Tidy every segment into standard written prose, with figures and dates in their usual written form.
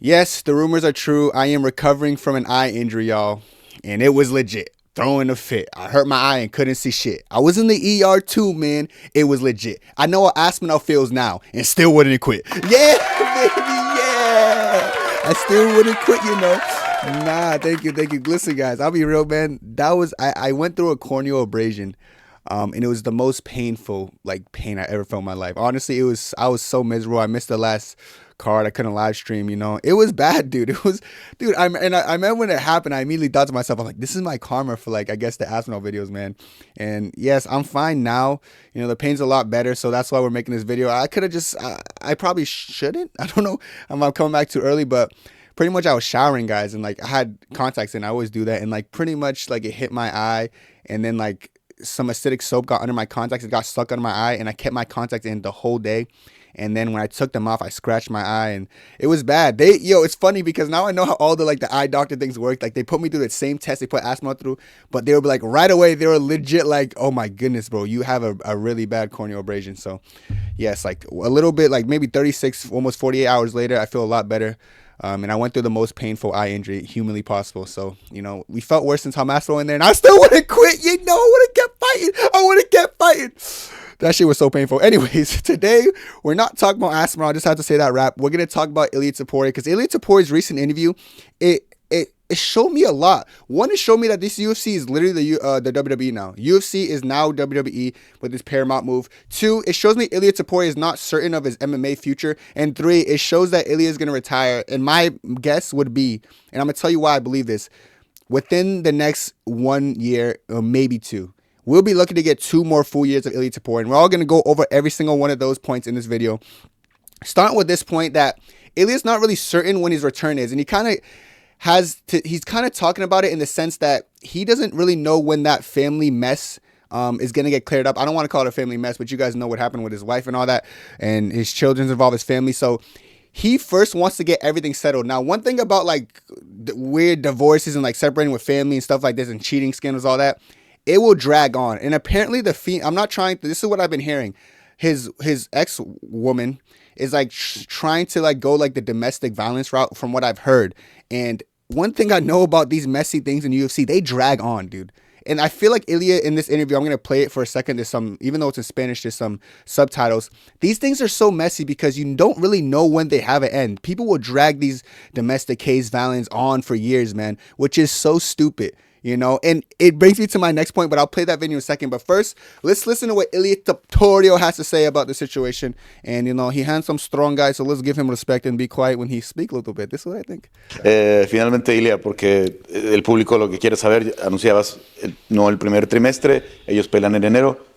Yes, the rumors are true. I am recovering from an eye injury, y'all. And it was legit. Throwing a fit. I hurt my eye and couldn't see shit. I was in the ER too, man. It was legit. I know how Aspinall feels now and still wouldn't quit. Yeah, baby, yeah. I still wouldn't quit, you know. Nah, thank you. Listen, guys, I'll be real, man. I went through a corneal abrasion. And it was the most painful pain I ever felt in my life. Honestly, I was so miserable. I missed the last card. I couldn't live stream, you know. It was bad, dude. It was, dude. I remember when it happened. I immediately thought to myself, I'm like, this is my karma for I guess the Aspinall videos, man. And yes, I'm fine now. You know, the pain's a lot better, so that's why we're making this video. I could have just, I probably shouldn't. I don't know. I'm coming back too early, but pretty much I was showering, guys, and I had contacts in. I always do that, and pretty much it hit my eye, and then some acidic soap got under my contacts. It got stuck under my eye, and I kept my contacts in the whole day. And then when I took them off, I scratched my eye, and it was bad. It's funny because now I know how all the eye doctor things work. They put me through the same test they put Aspinall through, but they were right away. They were legit oh my goodness, bro, you have a really bad corneal abrasion. So yes, a little bit, maybe 36, almost 48 hours later, I feel a lot better. And I went through the most painful eye injury humanly possible. So, you know, we felt worse than Tom Aspinall in there, and I still wouldn't quit. You know, I would have kept fighting. I would have kept fighting. That shit was so painful. Anyways, today we're not talking about Aspinall. I just have to say that rap. We're going to talk about Ilia Topuria, because Ilia Topuria's recent interview, it showed me a lot. One, it showed me that this UFC is literally the WWE now. UFC is now WWE with this Paramount move. Two, it shows me Ilia Topuria is not certain of his MMA future. And three, it shows that Ilia is going to retire. And my guess would be, and I'm going to tell you why I believe this, within the next 1 year or maybe two, we'll be looking to get 2 more full years of Ilia Topuria. And we're all going to go over every single one of those points in this video. Starting with this point that Ilia's not really certain when his return is. And he's kind of talking about it in the sense that he doesn't really know when that family mess is going to get cleared up. I don't want to call it a family mess, but you guys know what happened with his wife and all that, and his children's involved, his family. So he first wants to get everything settled. Now, one thing about weird divorces and separating with family and stuff like this and cheating scandals, all that, it will drag on. And apparently I'm not trying to, this is what I've been hearing. His ex-woman is trying to go the domestic violence route from what I've heard. And one thing I know about these messy things in UFC, they drag on, dude. And I feel like Ilia in this interview, I'm going to play it for a second. There's even though it's in Spanish, there's some subtitles. These things are so messy because you don't really know when they have an end. People will drag these domestic case violence on for years, man, which is so stupid. You know, and it brings me to my next point, but I'll play that video in a second. But first, let's listen to what Ilia Topuria has to say about the situation. And, you know, he handsome, strong guy, so let's give him respect and be quiet when he speaks a little bit. This is what I think. Finalmente, Ilia, porque el público lo que quiere saber, anunciabas no el primer trimestre, ellos pelean en enero.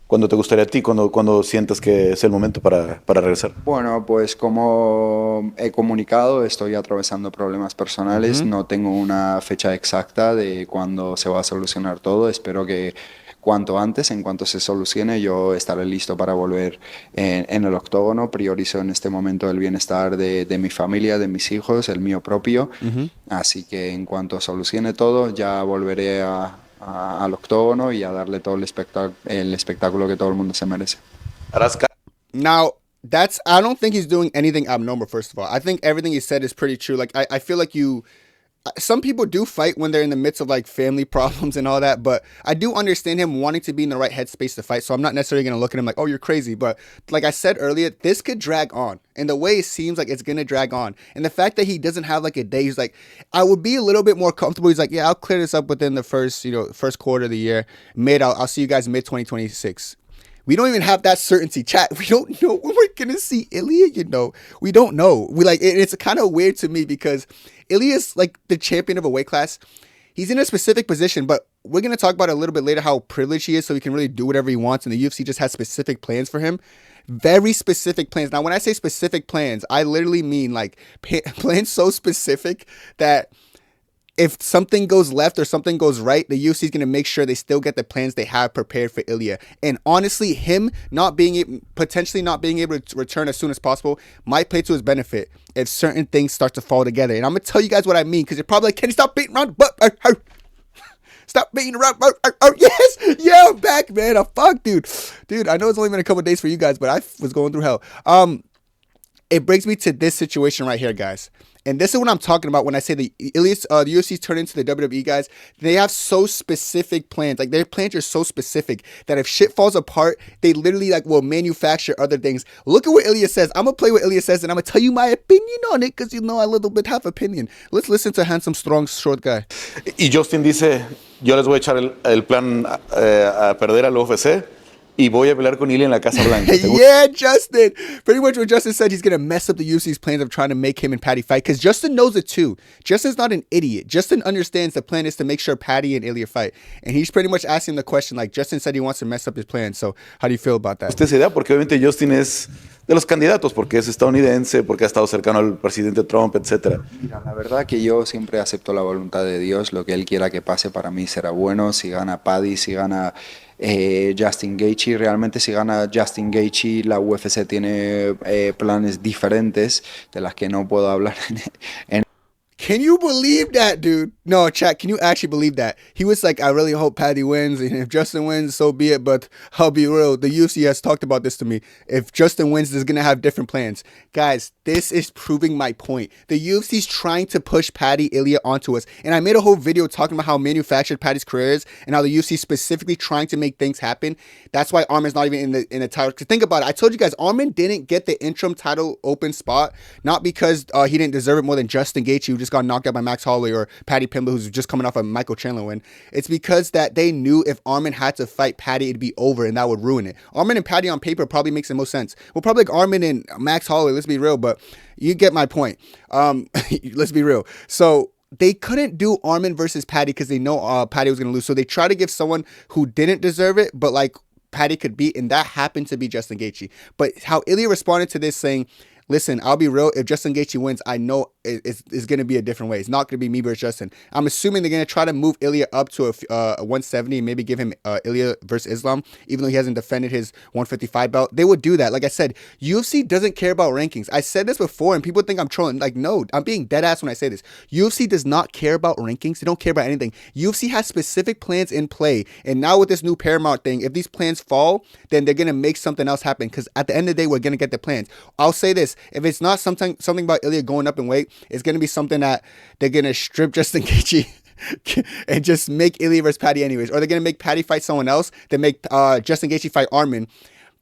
¿Cuándo te gustaría a ti? ¿Cuándo sientes que es el momento para regresar? Bueno, pues como he comunicado, estoy atravesando problemas personales. No tengo una fecha exacta de cuándo se va a solucionar todo. Espero que cuanto antes, en cuanto se solucione, yo estaré listo para volver en el octógono. Priorizo en este momento el bienestar de mi familia, de mis hijos, el mío propio. Así que en cuanto solucione todo, ya volveré al octógono y a darle todo el espectáculo que todo el mundo se merece. Now, I don't think he's doing anything abnormal, first of all. I think everything he said is pretty true. I feel like some people do fight when they're in the midst of family problems and all that, but I do understand him wanting to be in the right headspace to fight. So I'm not necessarily going to look at him like, oh, you're crazy. But like I said earlier, this could drag on. And the way it seems like it's going to drag on. And the fact that he doesn't have a day, he's like, I would be a little bit more comfortable. He's like, yeah, I'll clear this up within the first quarter of the year. I'll see you guys mid 2026. We don't even have that certainty, chat. We don't know when we're gonna see Ilia. You know, we don't know. It's kind of weird to me because Ilia's the champion of a weight class. He's in a specific position, but we're gonna talk about it a little bit later how privileged he is, so he can really do whatever he wants. And the UFC just has specific plans for him, very specific plans. Now, when I say specific plans, I literally mean plans so specific that if something goes left or something goes right, the UFC is going to make sure they still get the plans they have prepared for Ilia. And honestly, him potentially not being able to return as soon as possible might play to his benefit if certain things start to fall together. And I'm going to tell you guys what I mean, because you're probably like, can you stop beating around the butt? Stop beating around. Yes. Yeah, I'm back, man. Fuck, dude. Dude, I know it's only been a couple days for you guys, but I was going through hell. It brings me to this situation right here, guys. And this is what I'm talking about when I say the UFC's turn into the WWE guys. They have so specific plans. Like, their plans are so specific that if shit falls apart, they literally like will manufacture other things. Look at what Ilia says. I'm going to play what Ilia says, and I'm going to tell you my opinion on it because, you know, I a little bit have opinion. Let's listen to handsome, strong, short guy. Y Justin dice, yo les voy a echar el plan a perder al UFC y voy a pelear con Ilia en la Casa Blanca. Yeah, Justin. Pretty much what Justin said, he's going to mess up the UFC's plans of trying to make him and Paddy fight, because Justin knows it too. Justin's not an idiot. Justin understands the plan is to make sure Paddy and Ilia fight. And he's pretty much asking the question, like, Justin said he wants to mess up his plan. So how do you feel about that? Usted se da porque obviamente Justin es de los candidatos, porque es estadounidense, porque ha estado cercano al presidente Trump, etc. Mira, la verdad que yo siempre acepto la voluntad de Dios. Lo que Él quiera que pase para mí será bueno. Si gana Paddy, si gana Justin Gaethje, realmente si gana Justin Gaethje, la UFC tiene planes diferentes de las que no puedo hablar en Can you believe that, dude? No, chat, can you actually believe that? He was like, I really hope Paddy wins, and if Justin wins, so be it, but I'll be real. The UFC has talked about this to me. If Justin wins, they're going to have different plans. Guys, this is proving my point. The UFC's trying to push Paddy, Ilia onto us, and I made a whole video talking about how manufactured Paddy's career is and how the UFC specifically trying to make things happen. That's why Armin's not even in the title. Because think about it. I told you guys, Armin didn't get the interim title open spot, not because he didn't deserve it more than Justin Gaethje, who just got knocked out by Max Holloway, or Paddy Pimblett, who's just coming off a Michael Chandler win. It's because that they knew if Armin had to fight Paddy, it'd be over, and that would ruin it. Armin and Paddy on paper probably makes the most sense. Well, probably like Armin and Max Holloway, let's be real, but you get my point. Let's be real. So they couldn't do Armin versus Paddy because they know Paddy was going to lose. So they try to give someone who didn't deserve it, but like Paddy could beat, and that happened to be Justin Gaethje. But how Ilia responded to this, saying, listen, I'll be real. If Justin Gaethje wins, I know it's going to be a different way. It's not going to be me versus Justin. I'm assuming they're going to try to move Ilia up to a 170 and maybe give him Ilia versus Islam, even though he hasn't defended his 155 belt. They would do that. Like I said, UFC doesn't care about rankings. I said this before, and people think I'm trolling. Like, no, I'm being dead ass when I say this. UFC does not care about rankings. They don't care about anything. UFC has specific plans in play. And now with this new Paramount thing, if these plans fall, then they're going to make something else happen. Because at the end of the day, we're going to get the plans. I'll say this. If it's not something about Ilia going up in weight, it's going to be something that they're going to strip Justin Gaethje and just make Ilia versus Paddy anyways. Or they're going to make Paddy fight someone else, then make Justin Gaethje fight Armin.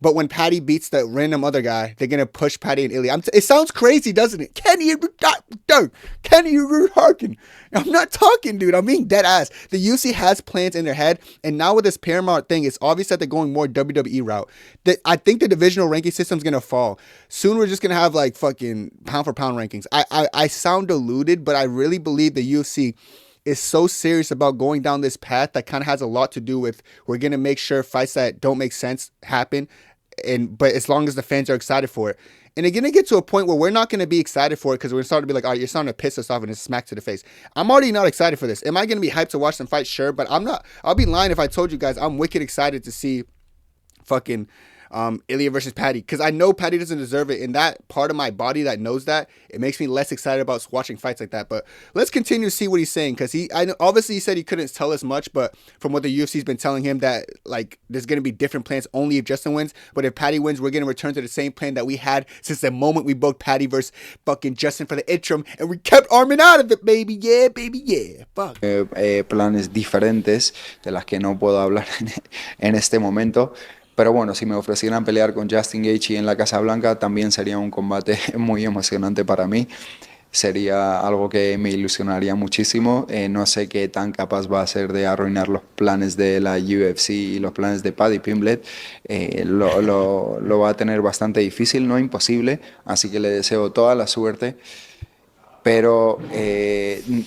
But when Paddy beats the random other guy, they're going to push Paddy and Ilia. It sounds crazy, doesn't it? Kenny, you're talking. I'm not talking, dude. I'm being dead ass. The UFC has plans in their head. And now with this Paramount thing, it's obvious that they're going more WWE route. I think the divisional ranking system is going to fall. Soon we're just going to have like fucking pound for pound rankings. I sound deluded, but I really believe the UFC is so serious about going down this path that kind of has a lot to do with we're going to make sure fights that don't make sense happen. But as long as the fans are excited for it. And they're going to get to a point where we're not going to be excited for it because we're starting to be like, all right, you're starting to piss us off and it's smack to the face. I'm already not excited for this. Am I going to be hyped to watch them fight? Sure, but I'm not. I'll be lying if I told you guys I'm wicked excited to see fucking Ilia versus Paddy, because I know Paddy doesn't deserve it. And that part of my body that knows that, it makes me less excited about watching fights like that. But let's continue to see what he's saying, because I know obviously he said he couldn't tell us much, but from what the UFC's been telling him, that like there's going to be different plans only if Justin wins. But if Paddy wins, we're going to return to the same plan that we had since the moment we booked Paddy versus fucking Justin for the interim, and we kept Armin out of it, baby. Yeah, baby, yeah. Fuck. Planes diferentes de las que no puedo hablar en este momento. Pero bueno, si me ofrecieran pelear con Justin Gaethje en la Casa Blanca, también sería un combate muy emocionante para mí. Sería algo que me ilusionaría muchísimo. No sé qué tan capaz va a ser de arruinar los planes de la UFC y los planes de Paddy Pimblett. Lo va a tener bastante difícil, no imposible. Así que le deseo toda la suerte. Pero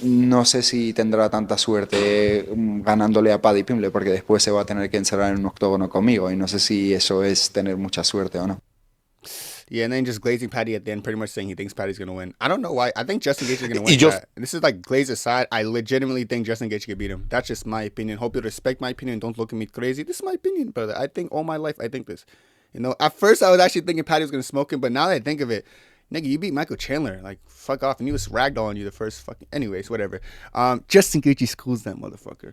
no sé si tendrá tanta suerte ganándole a Paddy Pimblett, porque después se va a tener que encerrar en un octógono conmigo, y no sé si eso es tener mucha suerte o no. Yeah, and then just glazing Paddy at the end, pretty much saying he thinks Paddy's going to win. I don't know why. I think Justin Gaethje is going to win. That. This is like glaze aside. I legitimately think Justin Gaethje could beat him. That's just my opinion. Hope you respect my opinion. Don't look at me crazy. This is my opinion, brother. I think all my life I think this. You know, at first I was actually thinking Paddy was going to smoke him, but now that I think of it, nigga, you beat Michael Chandler. Like, fuck off. And he was ragdolling you the first fucking... Anyways, whatever. Justin Gaethje schools that motherfucker.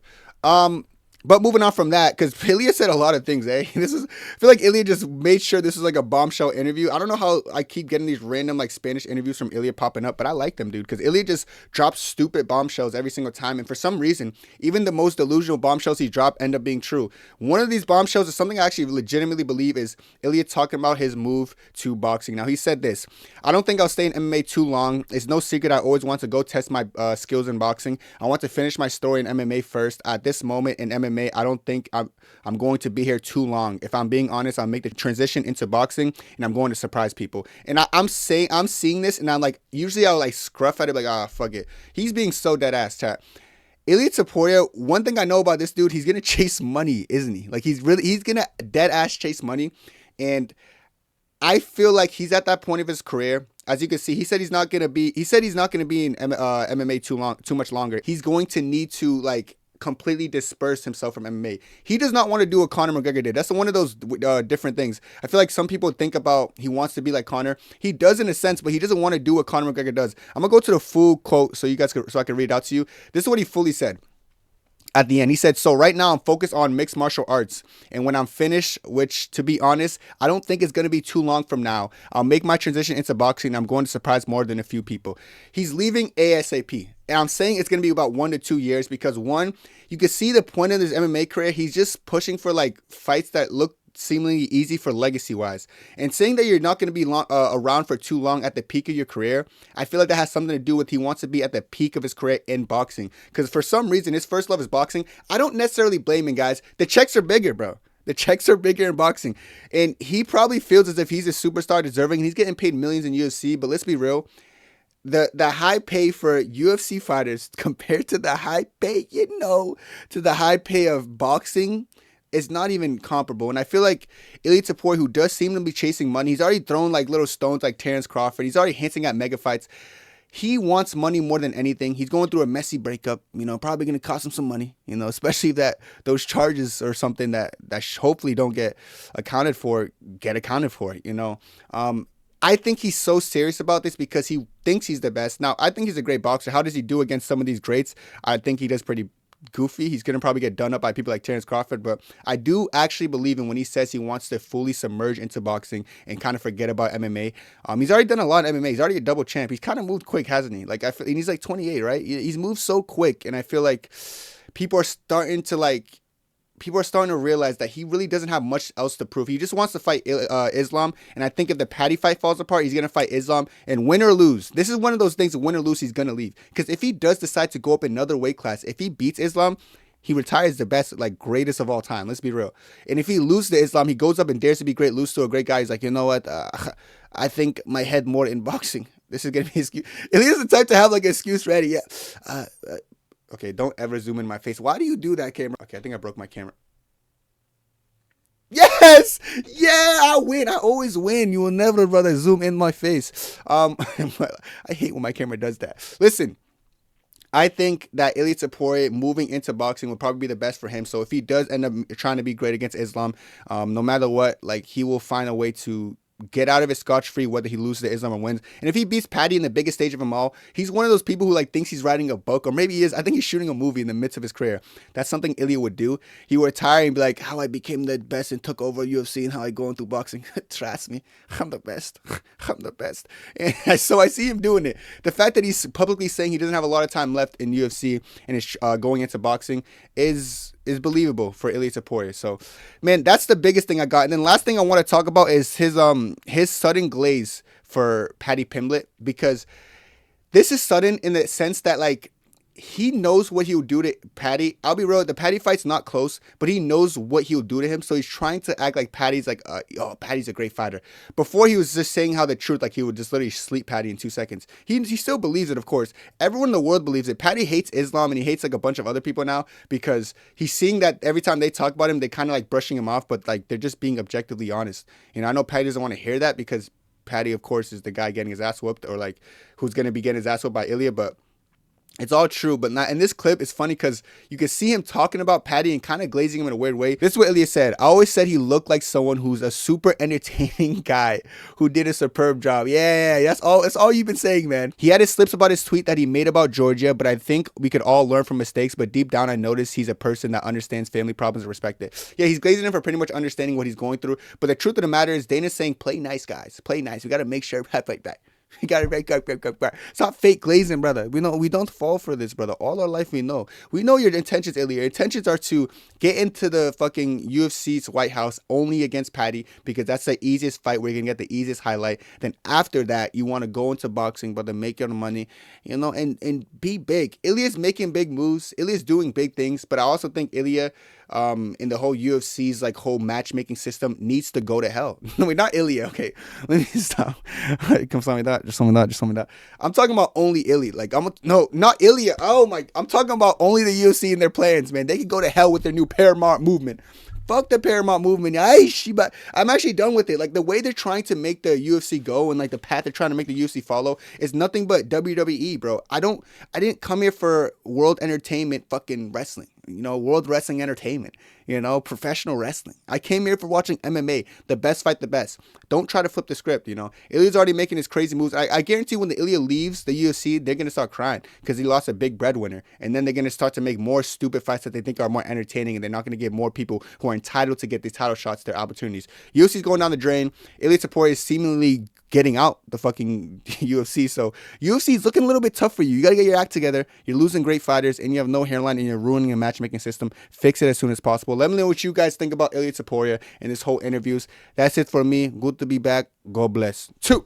But moving on from that, because Ilia said a lot of things, eh? I feel like Ilia just made sure this was like a bombshell interview. I don't know how I keep getting these random like Spanish interviews from Ilia popping up, but I like them, dude, because Ilia just drops stupid bombshells every single time. And for some reason, even the most delusional bombshells he dropped end up being true. One of these bombshells is something I actually legitimately believe is Ilia talking about his move to boxing. Now, he said this: I don't think I'll stay in MMA too long. It's no secret I always want to go test my skills in boxing. I want to finish my story in MMA first. At this moment in MMA, I don't think I'm going to be here too long. If I'm being honest, I'll make the transition into boxing, and I'm going to surprise people. And I'm seeing this, and I'm like, usually I'll like scruff at it, like, ah, fuck it. He's being so dead ass, chat. Ilia Topuria, one thing I know about this dude, he's gonna chase money, isn't he? Like he's gonna dead ass chase money, and I feel like he's at that point of his career. As you can see, he said he's not gonna be in MMA too much longer. He's going to need to like completely disperse himself from MMA. He does not want to do what Conor McGregor did. That's one of those different things. I feel like some people think about he wants to be like Conor. He does in a sense, but he doesn't want to do what Conor McGregor does. I'm gonna go to the full quote so I can read it out to you. This is what he fully said. At the end, he said, so right now I'm focused on mixed martial arts. And when I'm finished, which to be honest, I don't think it's going to be too long from now, I'll make my transition into boxing and I'm going to surprise more than a few people. He's leaving ASAP. And I'm saying it's going to be about 1 to 2 years because one, you can see the point of his MMA career. He's just pushing for like fights that look seemingly easy for legacy wise, and saying that you're not going to be around for too long at the peak of your career, I feel like that has something to do with he wants to be at the peak of his career in boxing, because for some reason his first love is boxing. I don't necessarily blame him, guys. The checks are bigger, bro. The checks are bigger in boxing, and he probably feels as if he's a superstar deserving, and he's getting paid millions in UFC. But let's be real, the high pay for UFC fighters compared to the high pay, to the high pay of boxing, is not even comparable. And I feel like Ilia Topuria, who does seem to be chasing money, he's already thrown like little stones like Terrence Crawford. He's already hinting at mega fights. He wants money more than anything. He's going through a messy breakup, probably going to cost him some money, especially that those charges or something that hopefully don't get accounted for, I think he's so serious about this because he thinks he's the best. Now, I think he's a great boxer. How does he do against some of these greats? I think he does pretty goofy. He's going to probably get done up by people like Terrence Crawford, but I do actually believe in when he says he wants to fully submerge into boxing and kind of forget about MMA. He's already done a lot of MMA. He's already a double champ. He's kind of moved quick, hasn't he? Like, and he's like 28, right? He's moved so quick, and I feel like people are starting to realize that he really doesn't have much else to prove. He just wants to fight Islam, and I think if the Paddy fight falls apart, he's going to fight Islam, and win or lose. This is one of those things, win or lose, he's going to leave. Because if he does decide to go up another weight class, if he beats Islam, he retires the best, like greatest of all time. Let's be real. And if he loses to Islam, he goes up and dares to be great, lose to a great guy. He's like, you know what? I think my head more in boxing. This is going to be his excuse. Ilya's the type to have like an excuse ready. Yeah. Okay, don't ever zoom in my face. Why do you do that, camera? Okay, I think I broke my camera. Yes! Yeah, I win. I always win. You will never, brother, zoom in my face. I hate when my camera does that. Listen, I think that Ilia Topuria moving into boxing would probably be the best for him. So if he does end up trying to be great against Islam, no matter what, like he will find a way to get out of it scotch-free, whether he loses to Islam or wins. And if he beats Paddy in the biggest stage of them all, he's one of those people who like thinks he's writing a book, or maybe he is. I think he's shooting a movie in the midst of his career. That's something Ilia would do. He would retire and be like, how I became the best and took over UFC and how I go into boxing. Trust me, I'm the best. I'm the best. And so I see him doing it. The fact that he's publicly saying he doesn't have a lot of time left in UFC and is going into boxing is believable for Ilia Topuria. So, man, that's the biggest thing I got. And then last thing I want to talk about is his sudden glaze for Paddy Pimblett, because this is sudden in the sense that like he knows what he'll do to Paddy. I'll be real, the Paddy fight's not close, but he knows what he'll do to him. So he's trying to act like Paddy's like, Paddy's a great fighter. Before he was just saying how the truth, like he would just literally sleep Paddy in 2 seconds. He still believes it, of course. Everyone in the world believes it. Paddy hates Islam and he hates like a bunch of other people now because he's seeing that every time they talk about him, they kind of like brushing him off, but like they're just being objectively honest. I know Paddy doesn't want to hear that because Paddy, of course, is the guy getting his ass whooped, or like who's going to be getting his ass whooped by Ilia, but It's all true, but not in this clip. It's funny because you can see him talking about Paddy and kind of glazing him in a weird way. This is what Ilia said. I always said he looked like someone who's a super entertaining guy who did a superb job. Yeah, that's all. That's all you've been saying, man. He had his slips about his tweet that he made about Georgia, but I think we could all learn from mistakes. But deep down, I noticed he's a person that understands family problems and respect it. Yeah, he's glazing him for pretty much understanding what he's going through. But the truth of the matter is, Dana's saying, play nice, guys. Play nice. We got to make sure we like that. You gotta make up. Stop fake glazing, brother. We know we don't fall for this, brother. All our life we know. We know your intentions, Ilia. Your intentions are to get into the fucking UFC's White House only against Paddy because that's the easiest fight where you're gonna get the easiest highlight. Then after that, you want to go into boxing, brother, make your money, and be big. Ilia's making big moves. Ilia's doing big things, but I also think Ilia, in the whole UFC's like whole matchmaking system needs to go to hell. No, wait, not Ilia. Okay, let me stop. Come tell me that. Just tell me that. I'm talking about only Ilia. Like no, not Ilia. Oh my, I'm talking about only the UFC and their plans, man. They could go to hell with their new Paramount movement. Fuck the Paramount movement. I'm actually done with it. Like the way they're trying to make the UFC go and like the path they're trying to make the UFC follow is nothing but WWE, bro. I didn't come here for world entertainment fucking wrestling. World wrestling entertainment, professional wrestling. I came here for watching MMA, the best fight the best. Don't try to flip the script, Ilia's already making his crazy moves. I guarantee when the Ilia leaves the UFC, they're going to start crying because he lost a big breadwinner. And then they're going to start to make more stupid fights that they think are more entertaining, and they're not going to give more people who are entitled to get these title shots their opportunities. UFC's going down the drain. Ilia Topuria is seemingly getting out the fucking UFC. So UFC is looking a little bit tough for you. You got to get your act together. You're losing great fighters and you have no hairline and you're ruining a matchmaking system. Fix it as soon as possible. Let me know what you guys think about Ilia Topuria and this whole interviews. That's it for me. Good to be back. God bless. 2.